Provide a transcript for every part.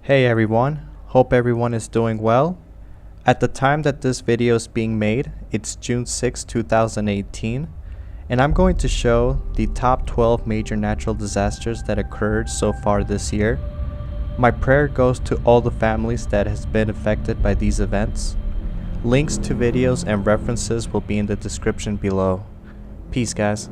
Hey everyone, hope everyone is doing well. At the time that this video is being made, it's June 6, 2018, and I'm going to show the top 12 major natural disasters that occurred so far this year. My prayer goes to all the families that has been affected by these events. Links to videos and references will be in the description below. Peace, guys.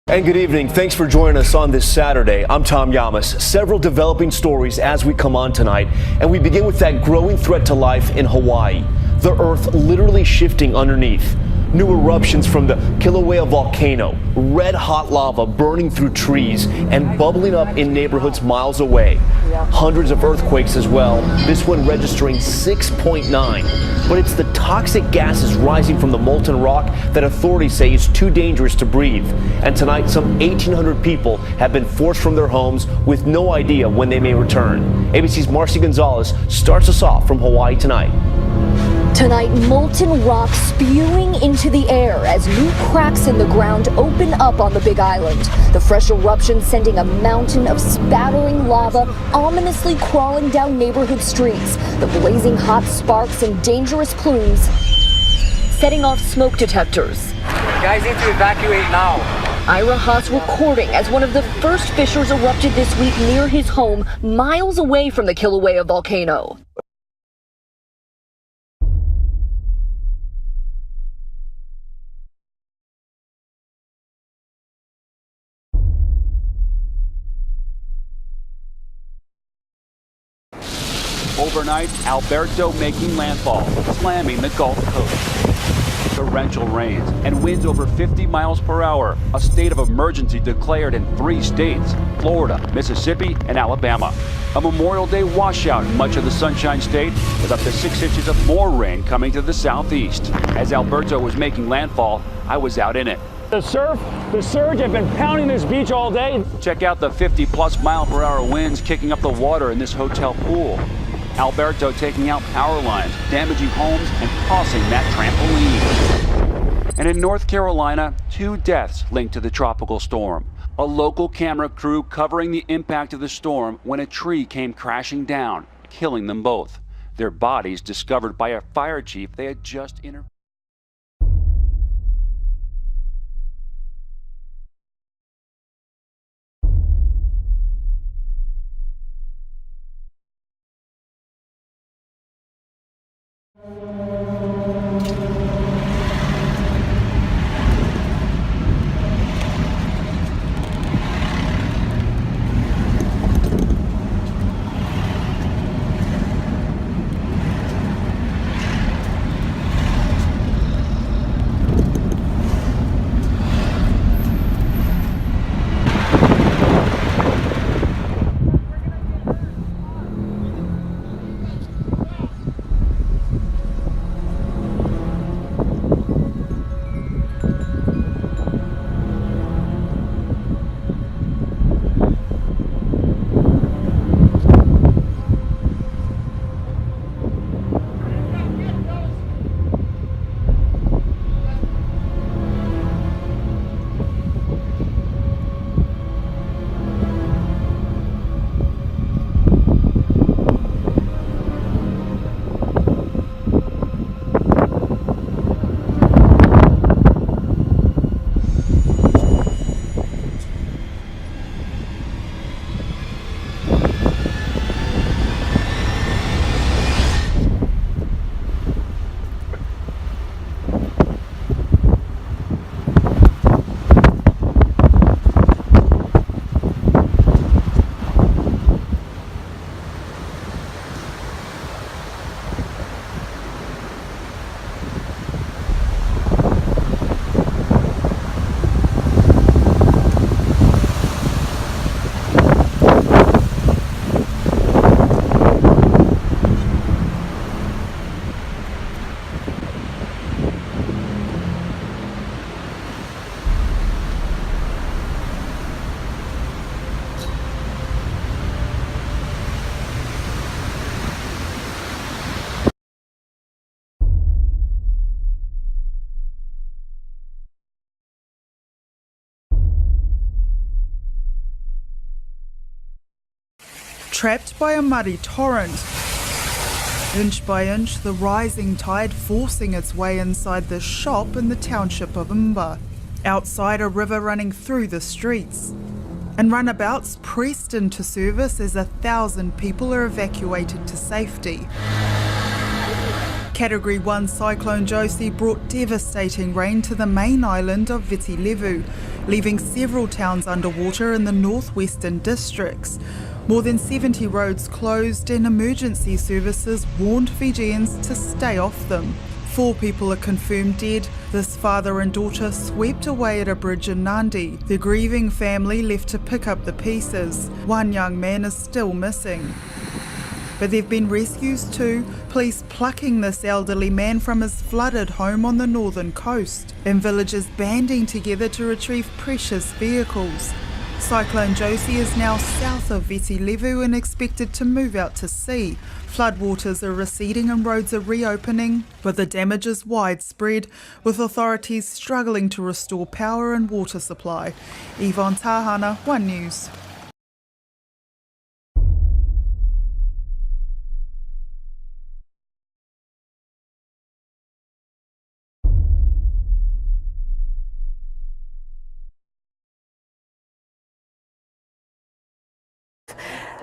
And good evening. Thanks for joining us on this Saturday. I'm Tom Yamas. Several developing stories as we come on tonight, and we begin with that growing threat to life in Hawaii. The earth literally shifting underneath. New eruptions from the Kilauea volcano, red hot lava burning through trees and bubbling up in neighborhoods miles away. Hundreds of earthquakes as well, this one registering 6.9. But it's the toxic gases rising from the molten rock that authorities say is too dangerous to breathe. And tonight, some 1,800 people have been forced from their homes with no idea when they may return. ABC's Marcy Gonzalez starts us off from Hawaii tonight. Tonight, molten rock spewing into the air as new cracks in the ground open up on the Big Island. The fresh eruption sending a mountain of spattering lava ominously crawling down neighborhood streets. The blazing hot sparks and dangerous plumes setting off smoke detectors. Guys need to evacuate now. Ira Haas recording as one of the first fissures erupted this week near his home, miles away from the Kilauea volcano. Overnight, Alberto making landfall, slamming the Gulf Coast. Torrential rains and winds over 50 miles per hour. A state of emergency declared in 3 states, Florida, Mississippi, and Alabama. A Memorial Day washout in much of the Sunshine State with up to 6 inches of more rain coming to the southeast. As Alberto was making landfall, I was out in it. The surge have been pounding this beach all day. Check out the 50-plus mile-per-hour winds kicking up the water in this hotel pool. Alberto taking out power lines, damaging homes, and tossing that trampoline. And in North Carolina, 2 deaths linked to the tropical storm. A local camera crew covering the impact of the storm when a tree came crashing down, killing them both. Their bodies discovered by a fire chief they had just interviewed. trapped by a muddy torrent. Inch by inch, the rising tide forcing its way inside this shop in the township of Mba. Outside, a river running through the streets. And runabouts pressed into service as 1,000 people are evacuated to safety. Category 1 Cyclone Josie brought devastating rain to the main island of Viti Levu, leaving several towns underwater in the northwestern districts. More than 70 roads closed and emergency services warned Fijians to stay off them. 4 people are confirmed dead. This father and daughter swept away at a bridge in Nandi. The grieving family left to pick up the pieces. One young man is still missing. But there have been rescues too, police plucking this elderly man from his flooded home on the northern coast, and villagers banding together to retrieve precious vehicles. Cyclone Josie is now south of Viti Levu and expected to move out to sea. Floodwaters are receding and roads are reopening, but the damage is widespread, with authorities struggling to restore power and water supply. Yvonne Tahana, One News.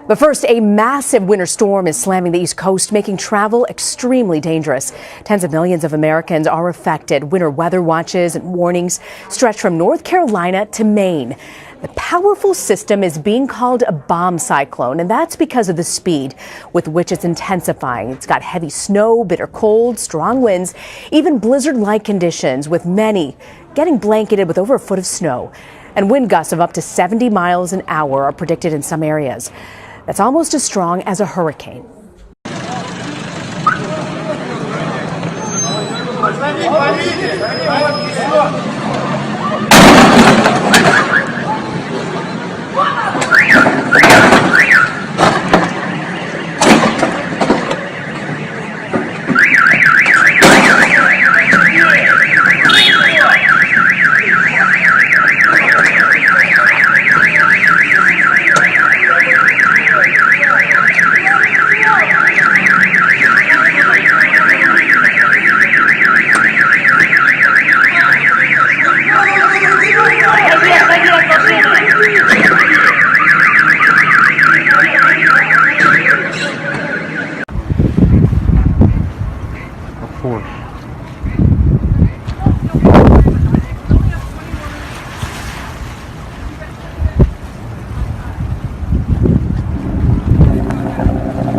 But first, a massive winter storm is slamming the East Coast, making travel extremely dangerous. Tens of millions of Americans are affected. Winter weather watches and warnings stretch from North Carolina to Maine. The powerful system is being called a bomb cyclone, and that's because of the speed with which it's intensifying. It's got heavy snow, bitter cold, strong winds, even blizzard-like conditions, with many getting blanketed with over a foot of snow. And wind gusts of up to 70 miles an hour are predicted in some areas. That's almost as strong as a hurricane.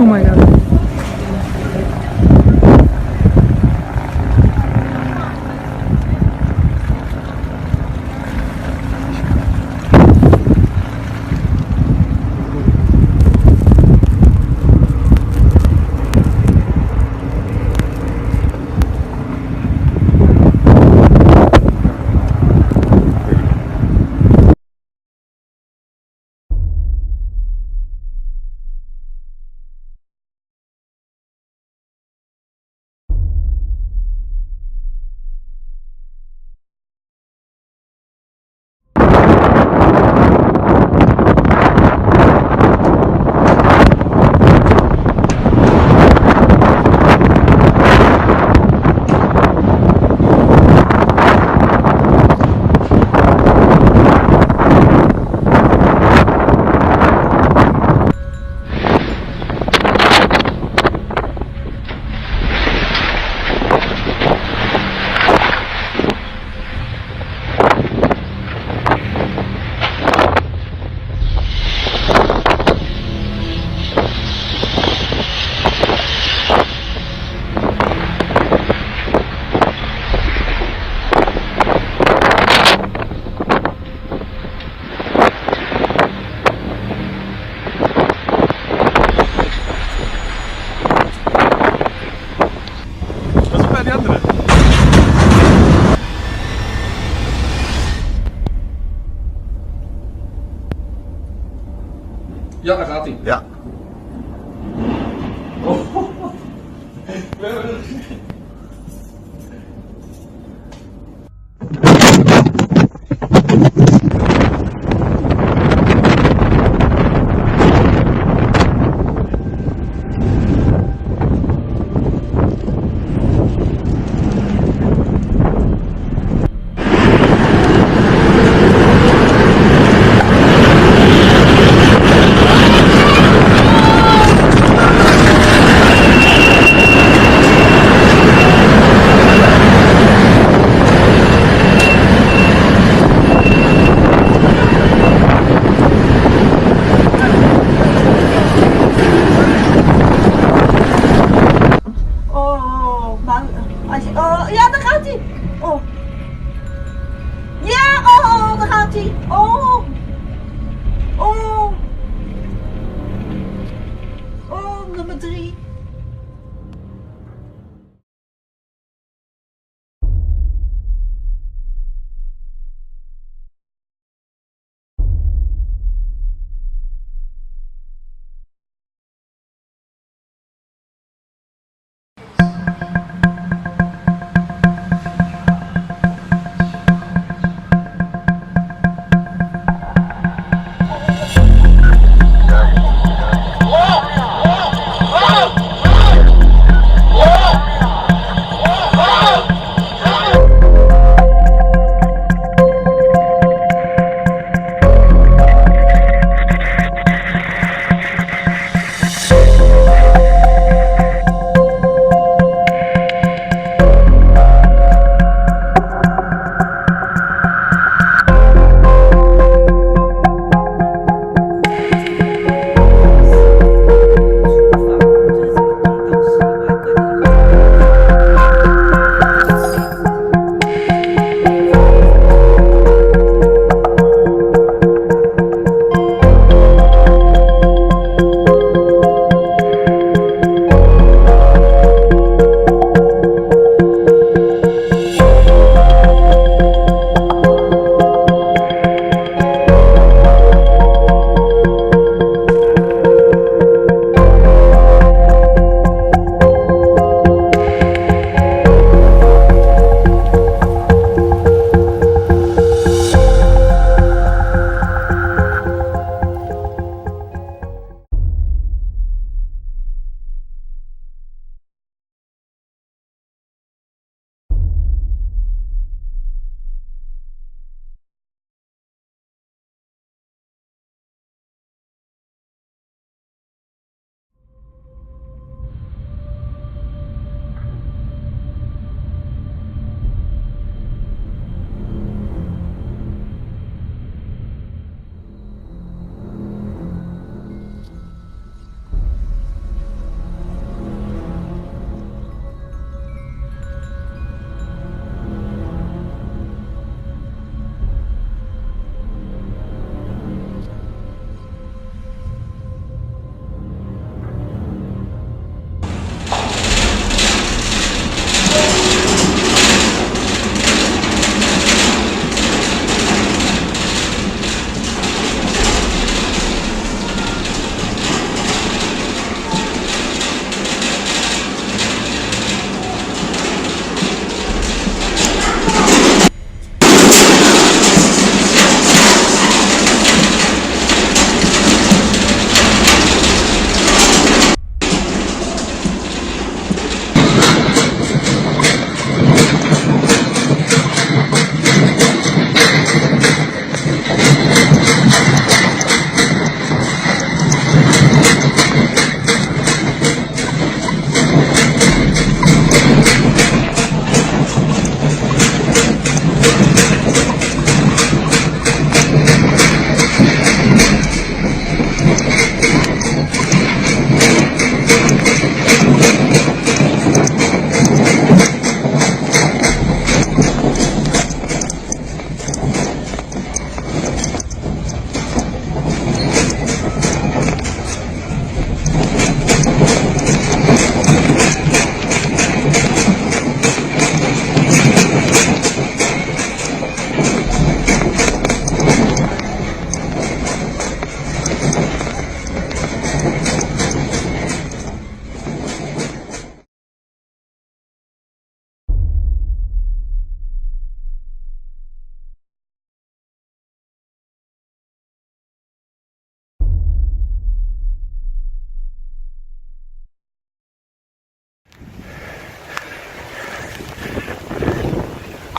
Oh my God. Ja, daar gaat hij. Ja.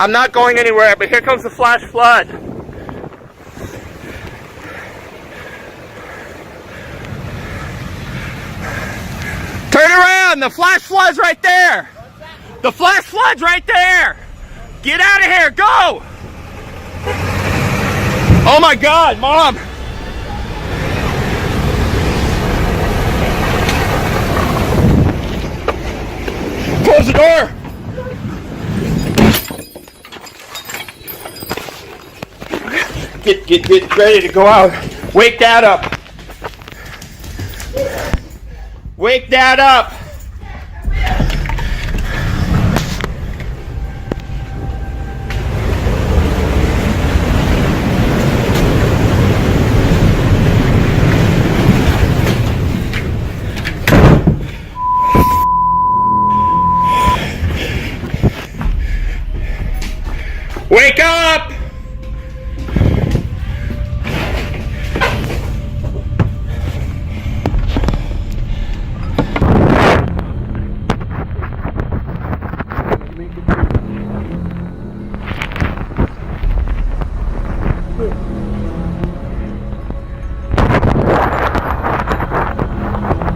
I'm not going anywhere, but here comes the flash flood. Turn around, the flash flood's right there. The flash flood's right there. Get out of here, go. Oh my God, Mom. Close the door. Get ready to go out. Wake Dad up. Wake Dad up. Wake up!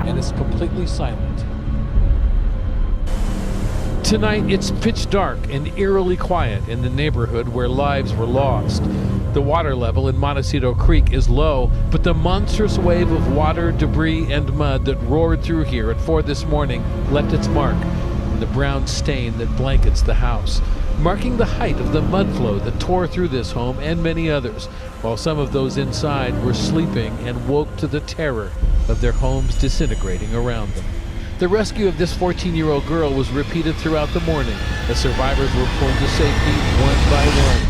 And it's completely silent. Tonight, it's pitch dark and eerily quiet in the neighborhood where lives were lost. The water level in Montecito Creek is low, but the monstrous wave of water, debris, and mud that roared through here at 4 this morning left its mark in the brown stain that blankets the house, marking the height of the mud flow that tore through this home and many others, while some of those inside were sleeping and woke to the terror of their homes disintegrating around them. The rescue of this 14-year-old girl was repeated throughout the morning as survivors were pulled to safety one by one.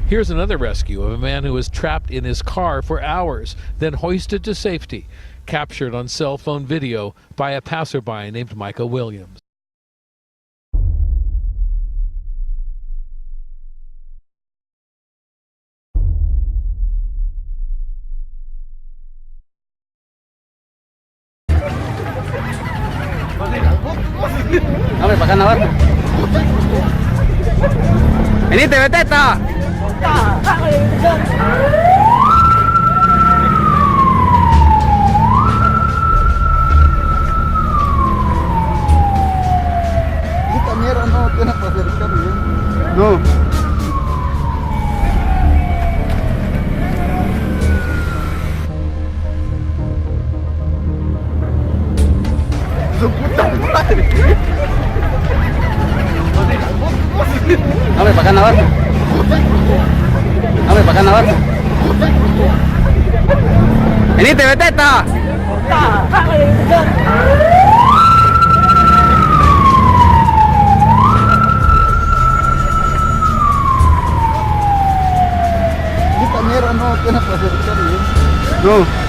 Here's another rescue of a man who was trapped in his car for hours, then hoisted to safety, captured on cell phone video by a passerby named Micah Williams. Hombre, para acá Navarro. Venite, vete esta. Esta mierda no tiene para acercar bien. No. ¡Su puta madre! Hombre, para acá Navarro. Hombre, para acá Navarro. Venite, vete esta. Esta mierda no tiene para acercar bien. No.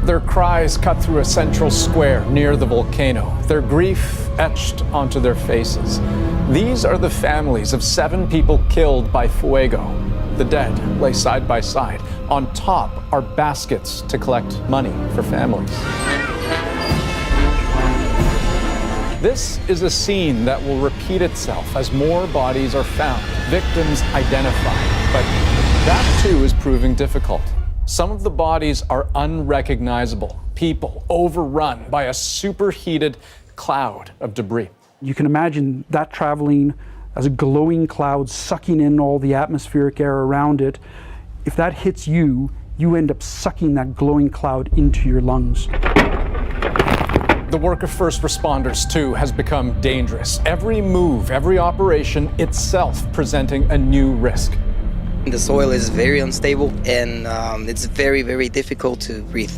Their cries cut through a central square near the volcano, their grief etched onto their faces. These are the families of 7 people killed by fuego. The dead lay side by side. On top are baskets to collect money for families. This is a scene that will repeat itself as more bodies are found, victims identified. But that too is proving difficult. Some of the bodies are unrecognizable, people overrun by a superheated cloud of debris. You can imagine that traveling as a glowing cloud, sucking in all the atmospheric air around it. If that hits you, you end up sucking that glowing cloud into your lungs. The work of first responders, too, has become dangerous. Every move, every operation itself presenting a new risk. The soil is very unstable and it's very, very difficult to breathe.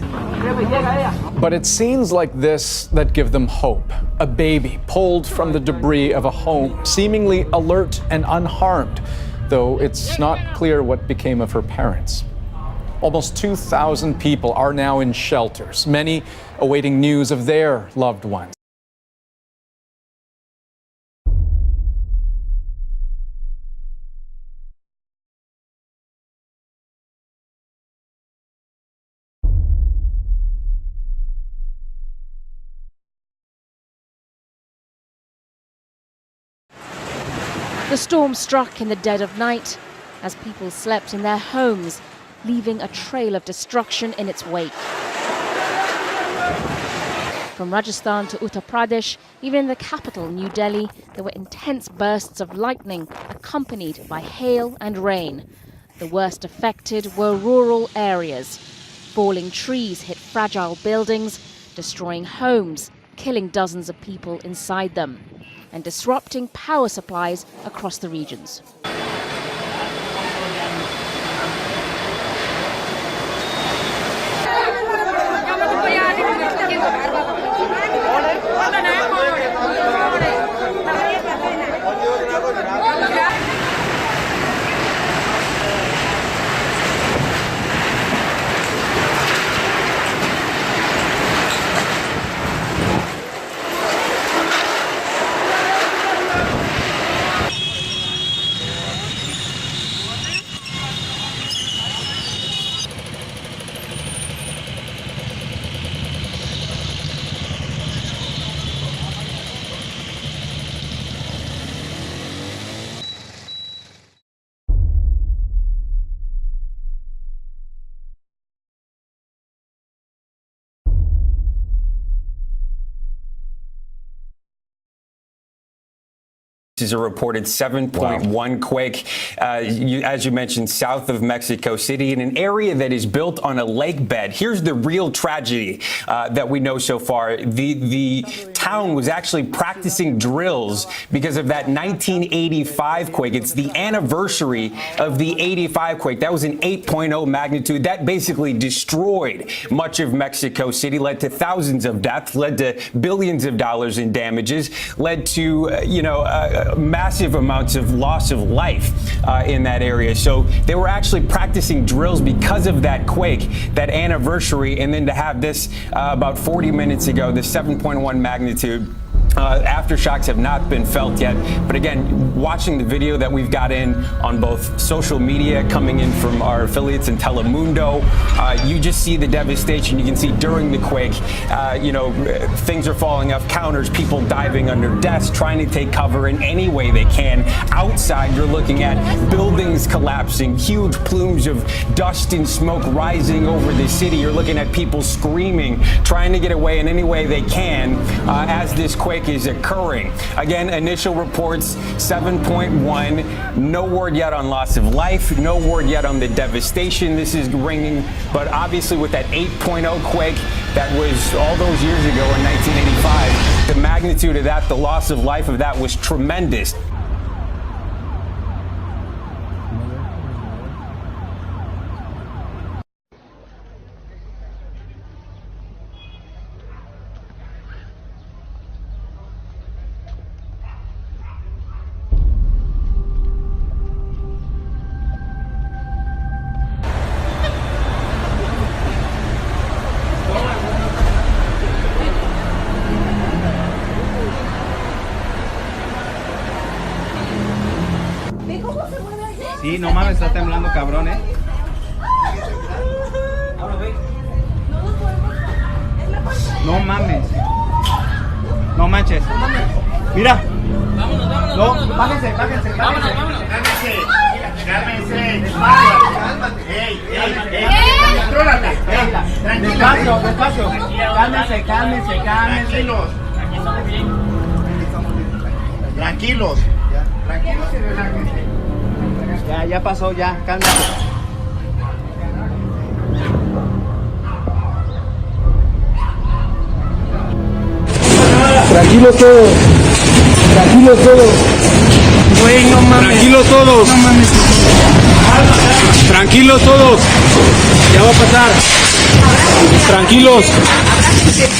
But it's scenes like this that give them hope. A baby pulled from the debris of a home, seemingly alert and unharmed, though it's not clear what became of her parents. Almost 2,000 people are now in shelters, many awaiting news of their loved ones. The storm struck in the dead of night as people slept in their homes, leaving a trail of destruction in its wake. From Rajasthan to Uttar Pradesh, even in the capital, New Delhi, there were intense bursts of lightning accompanied by hail and rain. The worst affected were rural areas. Falling trees hit fragile buildings, destroying homes, killing dozens of people inside them, and disrupting power supplies across the regions. This is a reported 7.1 quake, as you mentioned, south of Mexico City, in an area that is built on a lake bed. Here's the real tragedy that we know so far. The town was actually practicing drills because of that 1985 quake. It's the anniversary of the 85 quake. That was an 8.0 magnitude. That basically destroyed much of Mexico City, led to thousands of deaths, led to billions of dollars in damages, led to, massive amounts of loss of life in that area. So they were actually practicing drills because of that quake, that anniversary, and then to have this about 40 minutes ago, the 7.1 magnitude. Aftershocks have not been felt yet, but again, watching the video that we've got in on both social media coming in from our affiliates in Telemundo, you just see the devastation. You can see during the quake, things are falling off counters, people diving under desks, trying to take cover in any way they can. Outside, you're looking at buildings collapsing, huge plumes of dust and smoke rising over the city. You're looking at people screaming, trying to get away in any way they can as this quake is occurring. Again, initial reports 7.1. No word yet on loss of life. No word yet on the devastation this is bringing. But obviously, with that 8.0 quake that was all those years ago in 1985, the magnitude of that, the loss of life of that was tremendous. Sí, no mames, está temblando cabrón, No mames. No manches. Mira. Vámonos, vámonos. No, vámonos. bájense. Vámonos, vámonos. Cálmense, despacio. Contrólate. Despacio. Cálmense. Tranquilos. Tranquilos y relájense. Ya pasó, ya, cálmense. Tranquilos todos. Güey, no mames. Tranquilos todos. No mames. Tranquilos todos. Ya va a pasar. Tranquilos.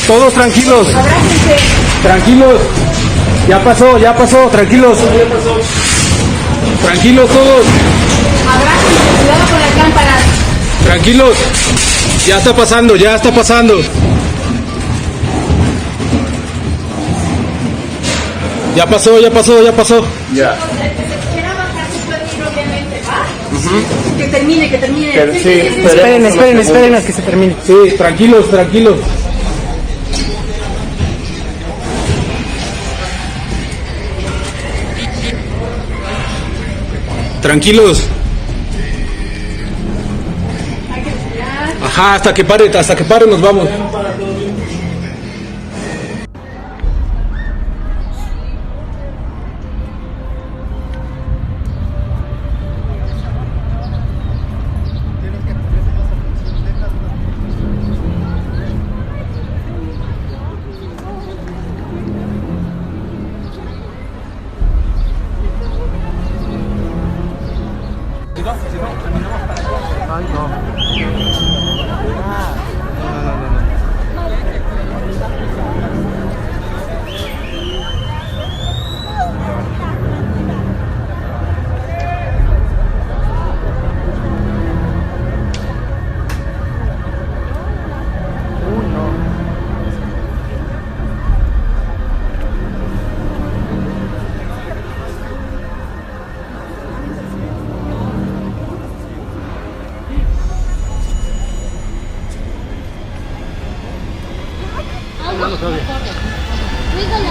Todos tranquilos. Tranquilos. Ya pasó. Tranquilos. Tranquilos todos. Cuidado con las lámparas. Tranquilos. Ya está pasando. Ya pasó. Quiero bajar su perfil, obviamente, ¿va? Que termine. Sí, esperen a que se termine. Sí, tranquilos. Tranquilos. Ajá, hasta que pare nos vamos.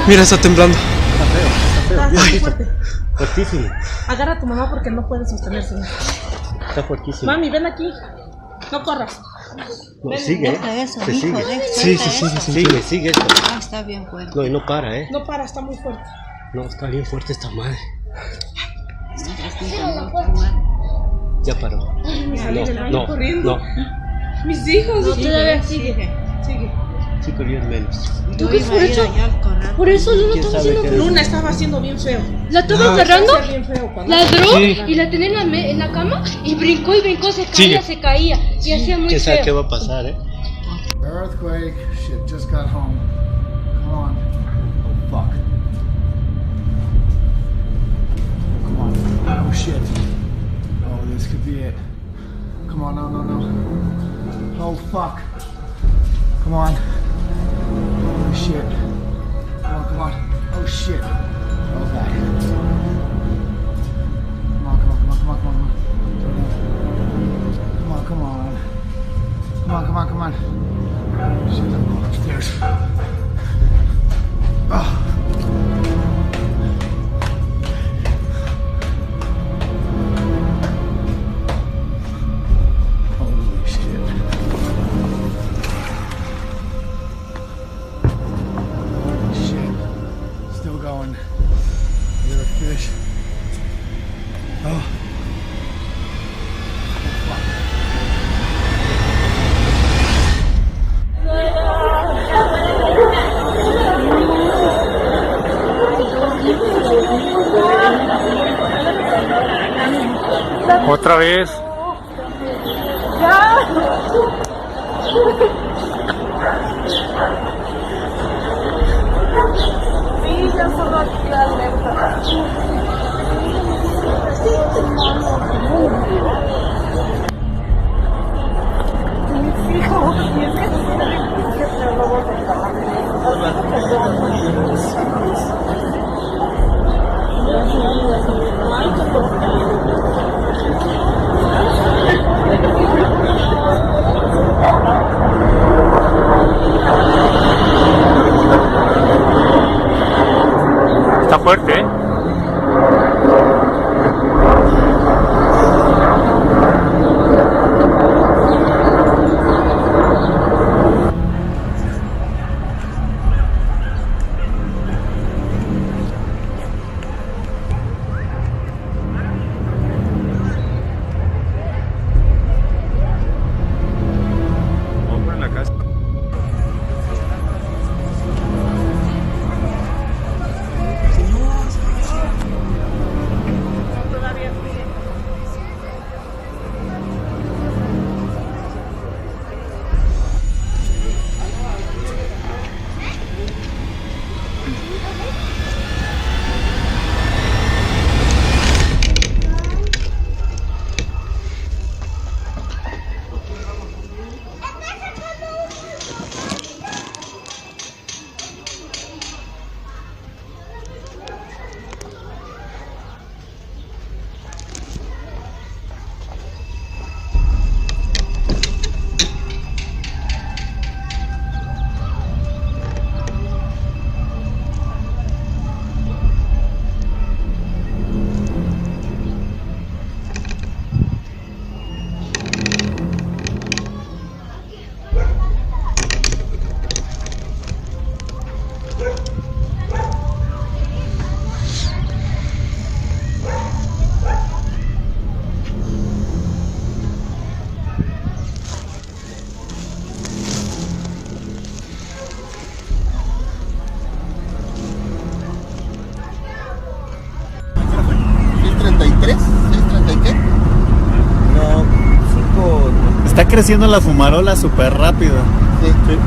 Mira, está temblando. Está muy fuerte. Fuertísimo. Agarra a tu mamá porque no puede sostenerse. Está fuertísimo. Mami, ven aquí. No corras. No, Ven, sigue, deja eso, se hijo, sigue. deja eso. Sigue esto. Ah, está bien fuerte. No, y no para, ¿eh? No para, está muy fuerte. No, está bien fuerte esta madre. Ya paró. Me salí del baño corriendo. No. Mis hijos. No, todavía sigue. Sí, pero bien menos. ¿Tú qué fue eso? Por eso Luna ¿Quién estaba sabe haciendo. qué? Luna estaba haciendo bien feo. La estaba encerrando, Bien feo cuando... ladró Sí. y la tenía en la cama y brincó, Sigue. se caía y hacía muy ¿Quién sabe qué feo. va a pasar, eh? Earthquake. Shit, just got home. Come on. Oh, fuck. Come on. Oh, shit. Oh, this could be it. Come on, no. Oh, fuck. Come on. Oh, shit. Come on. Oh, shit. Okay. Come on. Come on. Shit, I'm going upstairs. Oh. Holy shit. Holy shit. Still going. Look at the fish. Oh. Otra vez. Sí, ya solo aquí la alerta. Mis hijos, y es que no vamos a creciendo las fumarolas súper rápido. Sí.